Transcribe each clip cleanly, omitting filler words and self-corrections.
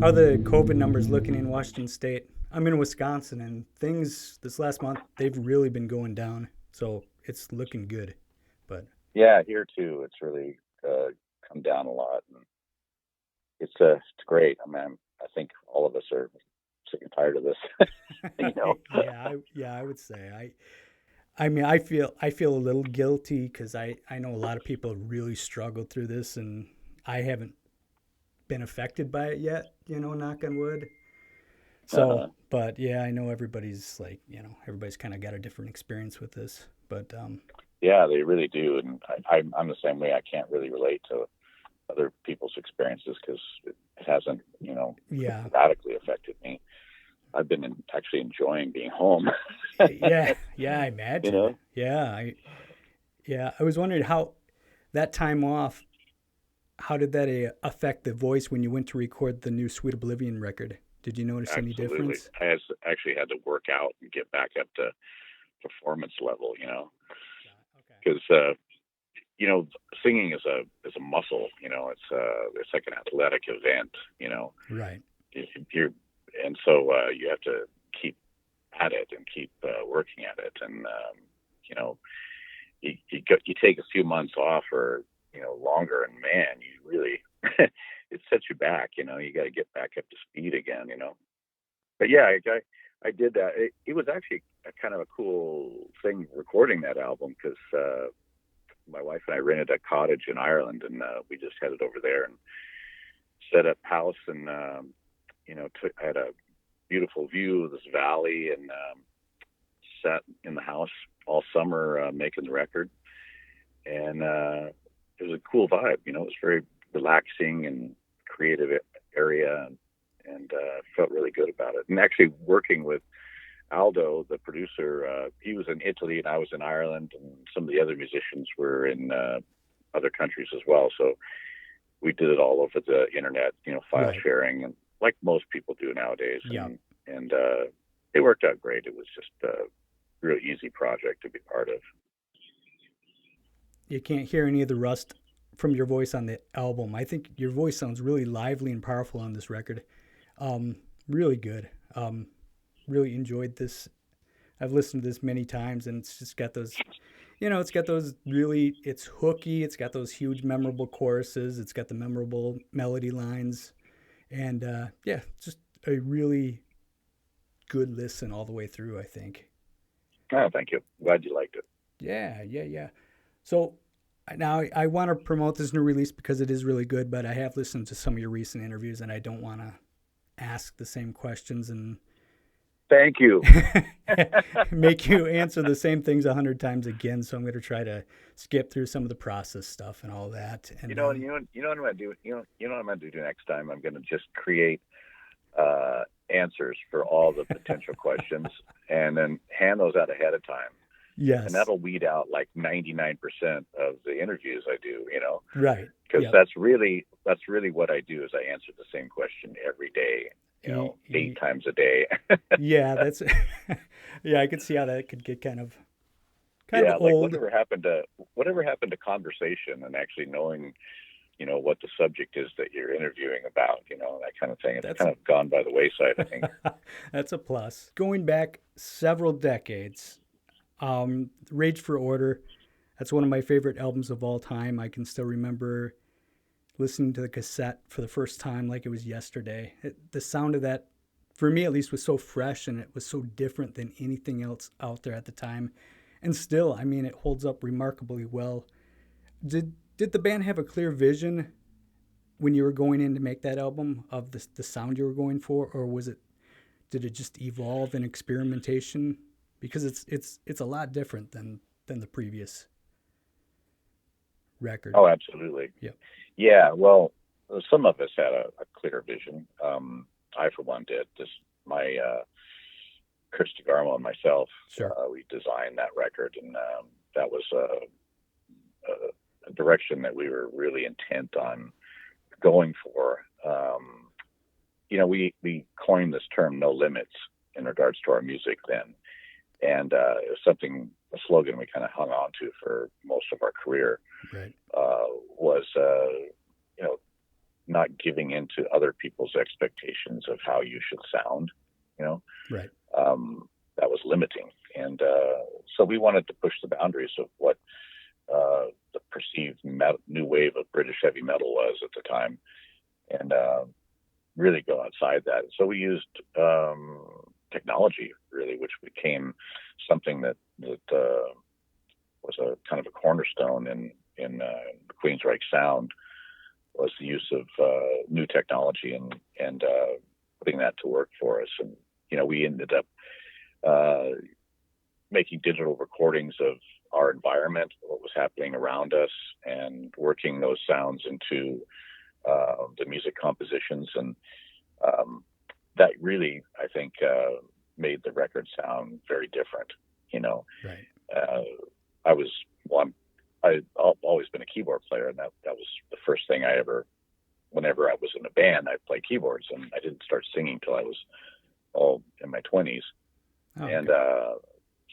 How are the COVID numbers looking in Washington State? I'm in Wisconsin, and things this last month they've really been going down. So it's looking good. But Yeah, here too. It's really come down a lot, and it's great. I mean, I think all of us are sick and tired of this. you know. yeah, I would say I mean, I feel a little guilty because I know a lot of people really struggled through this, and I haven't been affected by it yet. Knock on wood. So, Uh-huh. but yeah, I know everybody's like, everybody's kind of got a different experience with this. But Yeah, they really do, and I'm the same way. I can't really relate to other people's experiences because it hasn't, yeah, radically affected me. I've been actually enjoying being home. yeah, I you imagine. know. I was wondering how that time off, how did that affect the voice when you went to record the new Sweet Oblivion record? Did you notice any Absolutely. difference? Actually had to work out and get back up to performance level, Okay. because singing is a muscle. It's like an athletic event. Right. You're and so you have to keep at it and keep working at it, and you know you take a few months off or longer, and man, you really it sets you back. You got to get back up to speed again. But yeah, I did that. It was actually a kind of a cool thing recording that album because my wife and I rented a cottage in Ireland, and we just headed over there and set up house, and had a beautiful view of this valley, and sat in the house all summer making the record, and it was a cool vibe. It was very relaxing and creative area, and felt really good about it. And actually working with Aldo, the producer, he was in Italy and I was in Ireland, and some of the other musicians were in other countries as well. So we did it all over the internet, file Right. sharing, and like most people do nowadays. Yeah. And it worked out great. It was just a real easy project to be part of. You can't hear any of the rust from your voice on the album. I think your voice sounds really lively and powerful on this record. Really good. Really enjoyed this. I've listened to this many times, and it's just got those, it's got those really, it's hooky. It's got those huge, memorable choruses. It's got the memorable melody lines, and yeah, just a really good listen all the way through, I think. Oh, thank you. Glad you liked it. Yeah. So now I want to promote this new release because it is really good, but I have listened to some of your recent interviews, and I don't want to ask the same questions and Thank you. make you answer the same things 100 times again. So I'm going to try to skip through some of the process stuff and all that. And What I'm gonna do. What I'm gonna do next time. I'm gonna just create answers for all the potential questions, and then hand those out ahead of time, and yes, that'll weed out like 99% of the interviews I do. right. Because Yep. that's really what I do is I answer the same question every day. E- Eight e- times a day. yeah, that's yeah. I could see how that could get kind of Yeah, like old. whatever happened to conversation and actually knowing what the subject is that you're interviewing about, that kind of thing. It's That's kind of gone by the wayside, I think. that's a plus. Going back several decades, Rage for Order. That's one of my favorite albums of all time. I can still remember listening to the cassette for the first time like it was yesterday. The sound of that, for me at least, was so fresh and it was so different than anything else out there at the time. And still, I mean, it holds up remarkably well. Did the band have a clear vision when you were going in to make that album of the sound you were going for, or did it just evolve in experimentation? Because it's a lot different than the previous record. Oh, absolutely. Yep. Yeah, well, some of us had a clear vision. I, for one, did. My Chris DeGarmo and myself, Sure. we designed that record, and that was a direction that we were really intent on going for. We coined this term "no limits" in regards to our music then, and it was a slogan we kind of hung on to for most of our career. Right. Was not giving in to other people's expectations of how you should sound, you know, Right. that was limiting. And so we wanted to push the boundaries of what the perceived new wave of British heavy metal was at the time, and really go outside that. So we used technology, really, which became something that was a kind of a cornerstone in the Queensryche sound, was the use of new technology and putting that to work for us. And we ended up making digital recordings of our environment, what was happening around us, and working those sounds into the music compositions. And that really, I think, made the record sound very different. Right. I've always been a keyboard player, and that was the first thing whenever I was in a band, I'd play keyboards, and I didn't start singing till I was all in my 20s. Oh, and okay.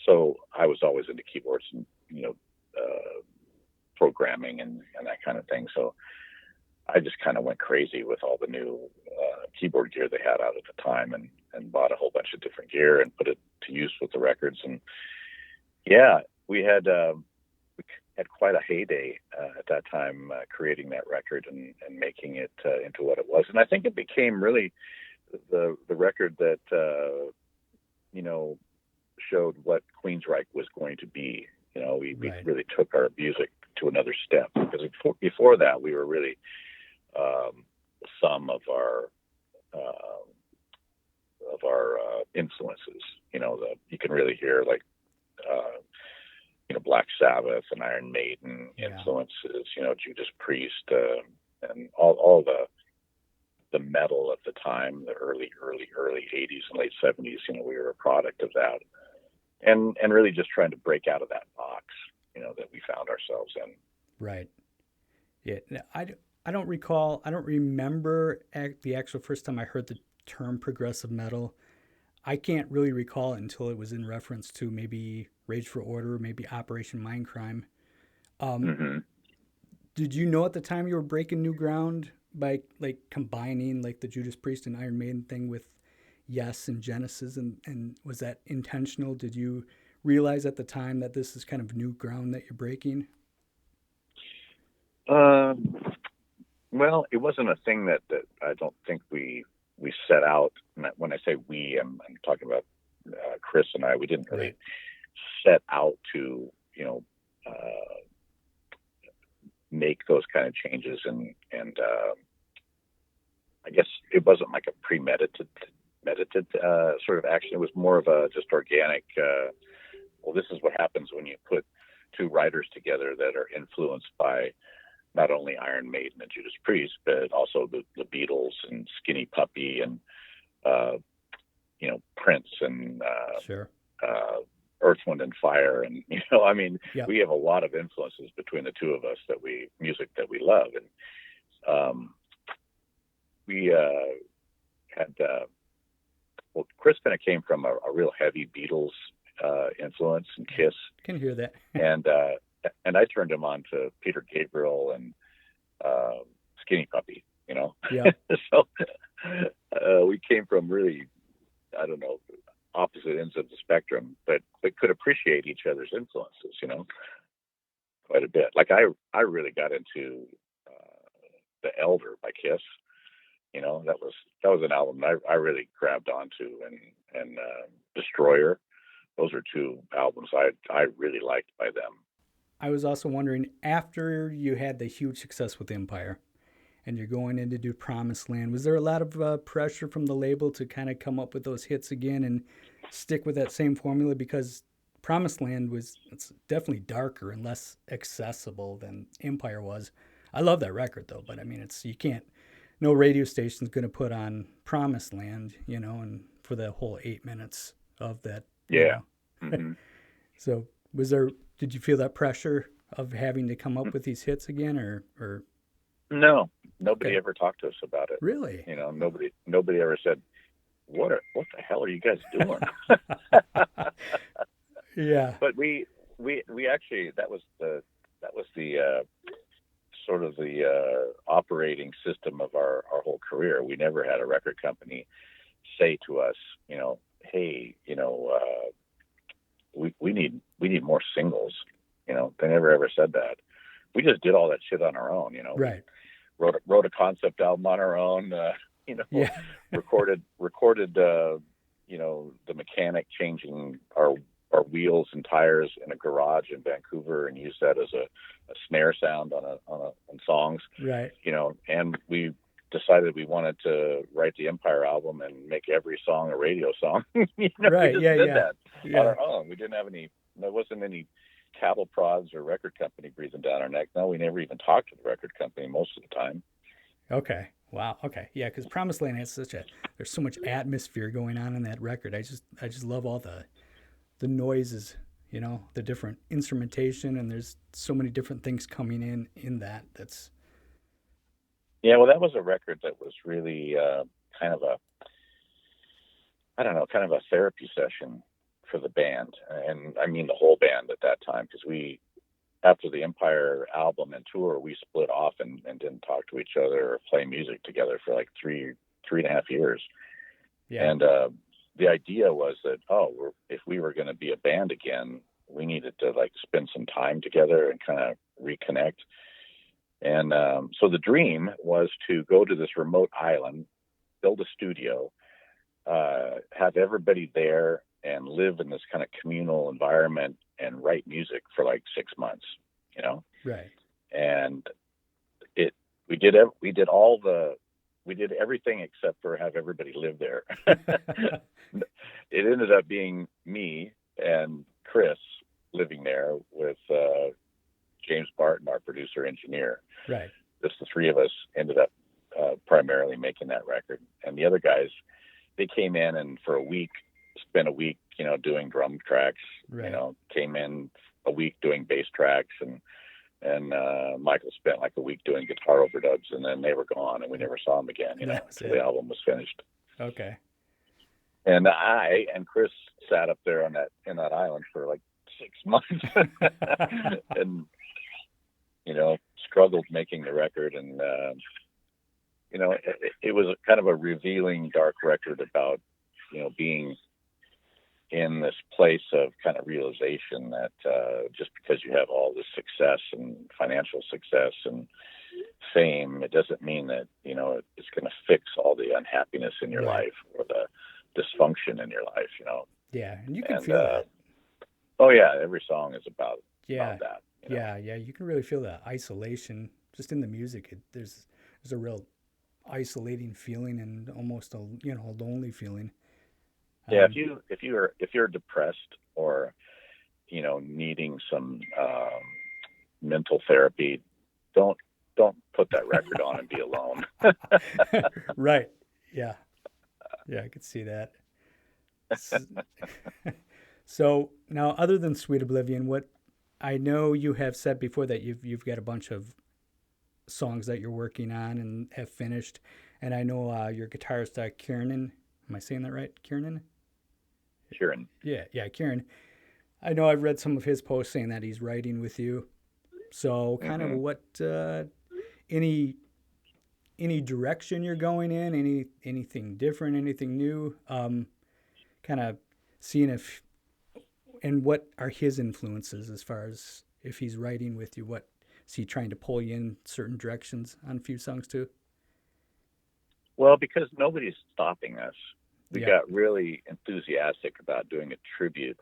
So I was always into keyboards and programming and that kind of thing. So I just kind of went crazy with all the new keyboard gear they had out at the time, and bought a whole bunch of different gear and put it to use with the records. And yeah, we had quite a heyday at that time, creating that record and making it into what it was. And I think it became really the record that showed what Queensryche was going to be. We Right. really took our music to another step, because before that we were really some of our influences. You can really hear like Black Sabbath and Iron Maiden influences. Judas Priest, and all the metal at the time, the early 80s and late 70s. We were a product of that, and really just trying to break out of that box, that we found ourselves in. Right. Yeah. I don't recall. I don't remember the actual first time I heard the term progressive metal. I can't really recall it until it was in reference to maybe Rage for Order, maybe Operation Mindcrime. Mm-hmm. Did you know at the time you were breaking new ground by like combining like the Judas Priest and Iron Maiden thing with Yes and Genesis, and was that intentional? Did you realize at the time that this is kind of new ground that you're breaking? Well, it wasn't a thing that I don't think we set out. When I say we, I'm talking about Chris and I. We didn't really set out to make those kind of changes, and I guess it wasn't like a premeditated sort of action. It was more of a just organic. Well, this is what happens when you put two writers together that are influenced by not only Iron Maiden and Judas Priest, but also the Beatles and Skinny Puppy and Prince and Sure. Earth, Wind and Fire, and Yep. we have a lot of influences between the two of us music that we love, and we had Chris kind of came from a real heavy Beatles influence and Kiss. Can hear that. and I turned him on to Peter Gabriel and Skinny Puppy. Yeah. So we came from really, I don't know, opposite ends of the spectrum, but could appreciate each other's influences, quite a bit. Like I really got into The Elder by Kiss. That was an album I really grabbed onto, and Destroyer. Those are two albums I really liked by them. I was also wondering, after you had the huge success with Empire and you're going in to do Promised Land, was there a lot of pressure from the label to kind of come up with those hits again and stick with that same formula? Because Promised Land it's definitely darker and less accessible than Empire was. I love that record though, but I mean, no radio station's going to put on Promised Land, and for the whole 8 minutes of that. Yeah. Mm-hmm. So did you feel that pressure of having to come up with these hits again, or? No, nobody ever talked to us about it. Really? Nobody ever said, what the hell are you guys doing? Yeah. But we actually, that was the sort of the operating system of our whole career. We never had a record company say to us, hey, we need more singles. They never ever said that. We just did all that shit on our own. Right. Wrote a concept album on our own. Yeah. recorded. The mechanic changing our wheels and tires in a garage in Vancouver, and used that as a snare sound on songs. Right. And we decided we wanted to write the Empire album and make every song a radio song. Right. We just did that Yeah. on our own. We didn't have there wasn't any cattle prods or record company breathing down our neck. No, we never even talked to the record company most of the time. Okay. Wow. Okay. Yeah, because Promised Land has there's so much atmosphere going on in that record. I just love all the noises, the different instrumentation, and there's so many different things coming in that. That's. Yeah, well, that was a record that was really kind of a therapy session for the band, and I mean the whole band at that time, because after the Empire album and tour, we split off and didn't talk to each other or play music together for like 3.5 years. Yeah. And the idea was that, if we were going to be a band again, we needed to like spend some time together and kind of reconnect. And so the dream was to go to this remote island, build a studio, have everybody there, and live in this kind of communal environment and write music for like 6 months, Right. And we did everything except for have everybody live there. It ended up being me and Chris living there with James Barton, our producer engineer. Right. Just the three of us ended up primarily making that record, and the other guys, they came in and for a week, spent a week, doing drum tracks. Right. Came in a week doing bass tracks, and Michael spent like a week doing guitar overdubs, and then they were gone, and we never saw them again. Until the album was finished. Okay. And I and Chris sat up there in that island for like 6 months, and struggled making the record, and it was kind of a revealing, dark record about being in this place of kind of realization that just because you have all this success and financial success and fame, it doesn't mean that it's going to fix all the unhappiness in your Right. life or the dysfunction in your life. Yeah, and you can feel that. Oh yeah, every song is about that. Yeah, you can really feel that isolation just in the music. There's a real isolating feeling and almost a lonely feeling. Yeah, if you're depressed or needing some mental therapy, don't put that record on and be alone. Right. Yeah, I could see that. So now, other than Sweet Oblivion, what I know you have said before that you've got a bunch of songs that you're working on and have finished, and I know your guitarist Kieran. Am I saying that right, Kieran? Kieran. Yeah, Kieran. I know I've read some of his posts saying that he's writing with you. So kind of what any direction you're going in, anything different, anything new, kind of seeing and what are his influences as far as if he's writing with you, what is he trying to pull you in certain directions on a few songs too? Well, because nobody's stopping us. We Yeah. got really enthusiastic about doing a tribute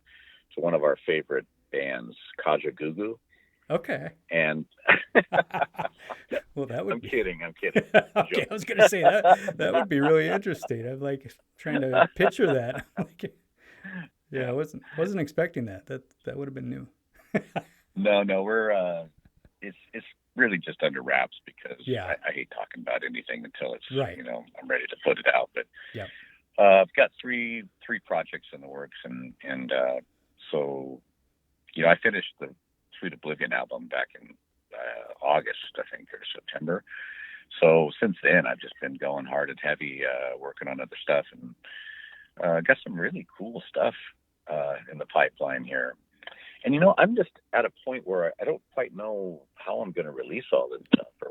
to one of our favorite bands, Kaja Gugu. Okay. And well, that would I'm kidding. okay, I was going to say that would be really interesting. I'm like trying to picture that. Yeah, I wasn't expecting that. That would have been new. No, we're it's really just under wraps because Yeah. I hate talking about anything until it's Right. I'm ready to put it out. But Yep. I've got three projects in the works, and so I finished the Sweet Oblivion album back in August, I think, or September. So since then, I've just been going hard and heavy, working on other stuff, and got some really cool stuff in the pipeline here. And I'm just at a point where I don't quite know how I'm going to release all this stuff, or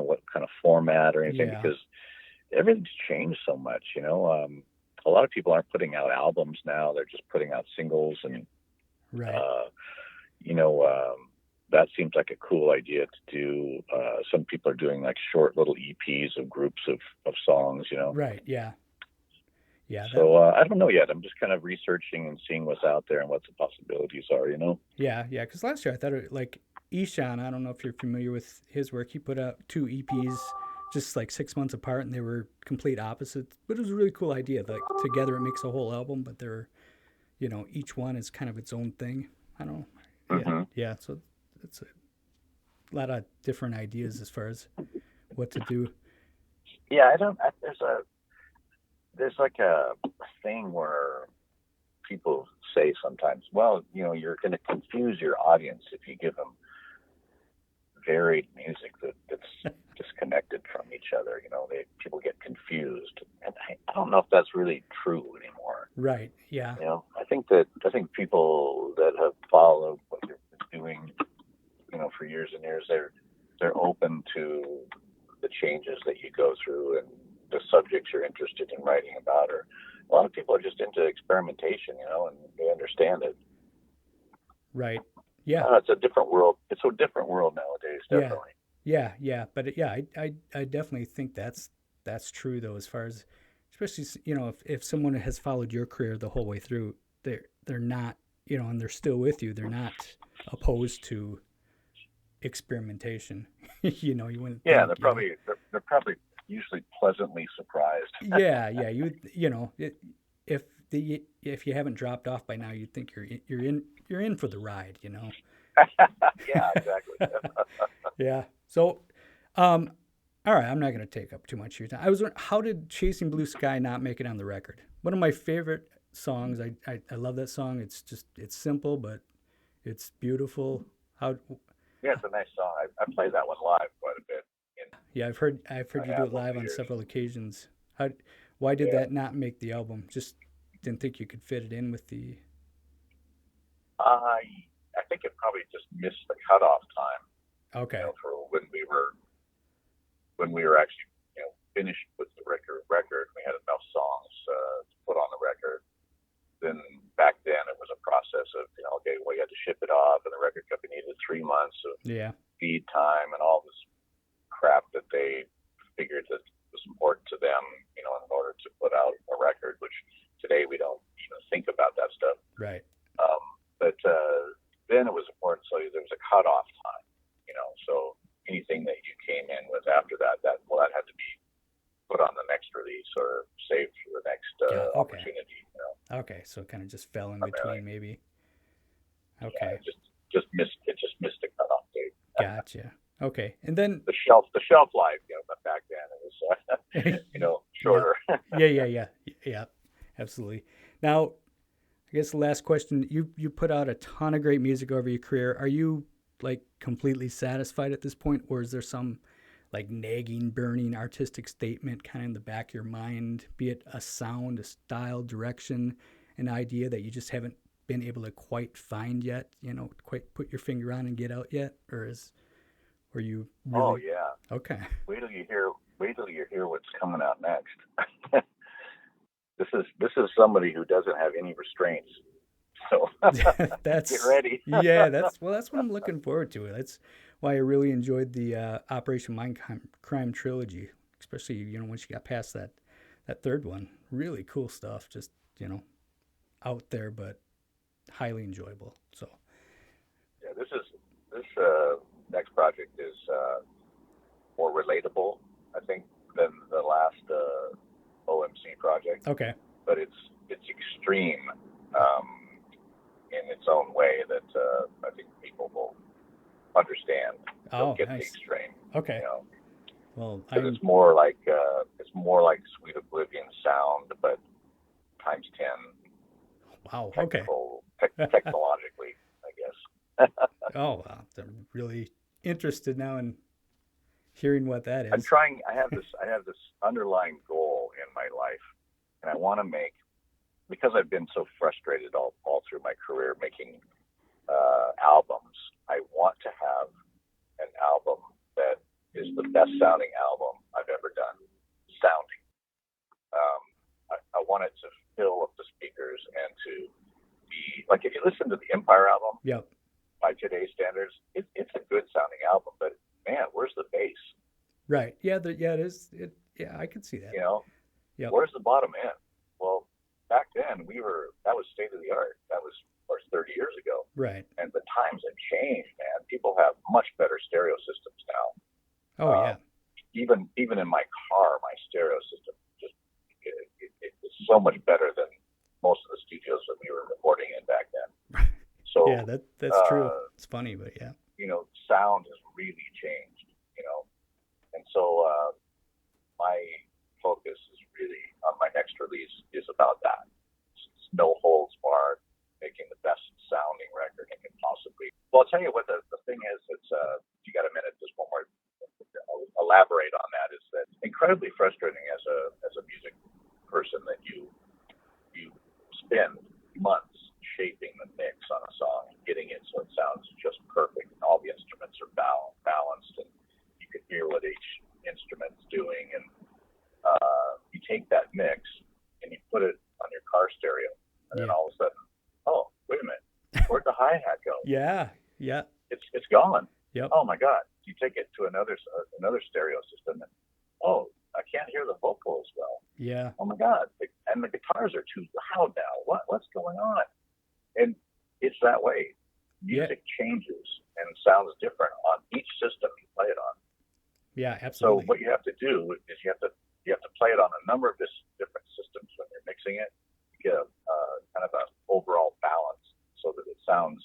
what kind of format or anything, Yeah. because everything's changed so much. A lot of people aren't putting out albums now; they're just putting out singles, and Right. That seems like a cool idea to do. Some people are doing like short little EPs of groups of songs. Right. Yeah. Yeah. So I don't know yet. I'm just kind of researching and seeing what's out there and what the possibilities are. Yeah. Yeah. Because last year I thought like Ishan, I don't know if you're familiar with his work. He put out 2 EPs just like 6 months apart, and they were complete opposites. But it was a really cool idea. Like together it makes a whole album, but they're each one is kind of its own thing. I don't know. Yeah. Mm-hmm. Yeah. So it's a lot of different ideas as far as what to do. Yeah, I don't. There's like a thing where people say sometimes, well, you're going to confuse your audience if you give them varied music that's disconnected from each other. People get confused, and I don't know if that's really true anymore. Right. Yeah. I think people that have followed what you're doing, for years and years, they're open to the changes that you go through and the subjects you're interested in writing about. Or a lot of people are just into experimentation, and they understand it. Right. Yeah. It's a different world. It's a different world nowadays, definitely. Yeah. Yeah. But yeah, I definitely think that's true though, as far as, especially if someone has followed your career the whole way through, they're not and they're still with you. They're not opposed to experimentation. You wouldn't. Yeah, think, they're probably usually pleasantly surprised. Yeah. If you haven't dropped off by now, you'd think you're in for the ride. Yeah, exactly. Yeah. So, all right, I'm not going to take up too much of your time. I was wondering, how did Chasing Blue Sky not make it on the record? One of my favorite songs. I love that song. It's simple, but it's beautiful. Yeah, it's a nice song. I played that one live quite a bit. Yeah, I've heard you do it live on several occasions. Why did that not make the album? Just didn't think you could fit it in with the. I think it probably just missed the cutoff time. Okay. For when we were actually finished with the record. We had enough songs to put on the record. Then back then it was a process of okay, well, you had to ship it off, and the record company needed 3 months of feed time and all this crap that they figured that was important to them, in order to put out a record, which today we don't even think about that stuff. Right. But then it was important, so there was a cutoff time, so anything that you came in with after that had to be put on the next release or saved for the next opportunity. Okay, so it kind of just fell in between, maybe. Okay. Yeah, just missed the cutoff date. Gotcha. Okay, and then the shelf life, but back then it was shorter. Yeah, absolutely. Now, I guess the last question: you put out a ton of great music over your career. Are you like completely satisfied at this point, or is there some like nagging, burning artistic statement kind of in the back of your mind, be it a sound, a style, direction, an idea that you just haven't been able to quite find yet, quite put your finger on and get out yet? Or were you really... Oh, yeah. Okay. Wait till you hear what's coming out next. This is somebody who doesn't have any restraints. So get ready. Yeah, that's what I'm looking forward to. That's why I really enjoyed the Operation Mindcrime trilogy, especially once you got past that third one. Really cool stuff. Just out there, but highly enjoyable. So yeah, this next project is more relatable, I think, than the last OMC project. Okay. But it's extreme in its own way that I think people will understand. Oh, get nice. the extreme. Okay. Well, it's more like Sweet Oblivion sound, but times 10. Wow. Okay. Technologically, I guess. Oh, wow. I'm really interested now in hearing what that is. I have this underlying goal in my life, and I want to make, because I've been so frustrated all through my career making albums, I want to have an album that is the best sounding album I've ever done. Sounding. I want it to fill up the speakers and to be like, if you listen to the Empire album, Yep. by today's standards, it's a good sounding album, but man, where's the bass? Right. Yeah. Yeah. It is. Yeah. I can see that. You know, Yep. where's the bottom end? Well, back then that was state of the art. That was, of course, 30 years ago. Right. And the times have changed, man. People have much better stereo systems now. Oh yeah. Even in my car, my stereo system just it's so much better than most of the studios that we were recording in back then. So yeah, that's true. It's funny, but yeah. You know, sound has really changed. You know, and so my focus is really on my next release is about that. It's no holds barred, making the best sounding record it can possibly. Well, I'll tell you what the thing is. It's if you got a minute, just one more. I'll elaborate on that. Is that incredibly frustrating as a music person that you spend months shaping the mix on a song and getting it so it sounds just perfect and all the instruments are balanced and you can hear what each instrument's doing, and you take that mix and you put it on your car stereo, and then all of a sudden, oh, wait a minute, where'd the hi-hat go? Yeah. It's gone. Yep. Oh my God. You take it to another stereo system and, oh, I can't hear the vocals well. Yeah. Oh my God. And the guitars are too loud now. What's going on? And it's that way. Music changes and sounds different on each system you play it on. Yeah, absolutely. So what you have to do is you have to play it on a number of different systems when you're mixing it. You get a kind of an overall balance so that it sounds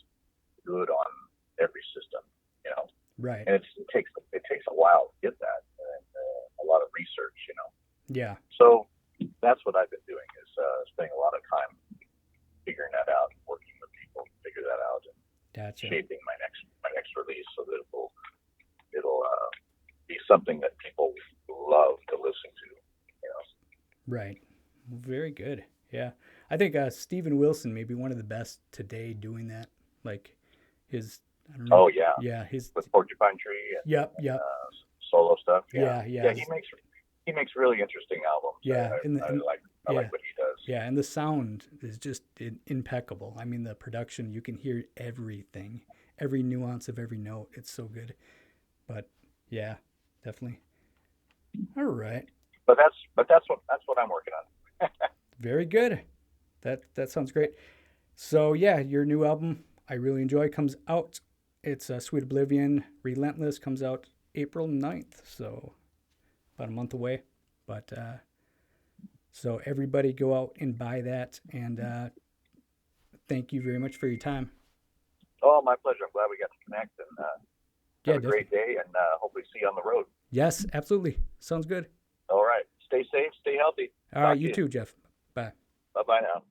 good on every system. You know. Right. And it takes a while to get that, and a lot of research. You know. Yeah. So that's what I've been doing is spending a lot of time figuring that out, working with people to figure that out, and shaping my next release so that it'll be something that people love to listen to. You know. Right. Very good. Yeah. I think Steven Wilson may be one of the best today doing that. Like his. I don't know. Oh yeah. Yeah. His with Porcupine Tree. And, yep. Solo stuff. Yeah. Yeah. He makes really interesting albums. Yeah. I like what he does. Yeah, and the sound is just impeccable. I mean, the production, you can hear everything, every nuance of every note. It's so good. But yeah, definitely. All right. But that's what I'm working on. Very good. That sounds great. So yeah, your new album I really enjoy comes out. It's Sweet Oblivion. Relentless comes out April 9th, so about a month away. But so everybody go out and buy that, and thank you very much for your time. Oh, my pleasure. I'm glad we got to connect, and have a great day, and hopefully see you on the road. Yes, absolutely. Sounds good. All right. Stay safe. Stay healthy. All right, you too, Geoff. Bye. Bye-bye now.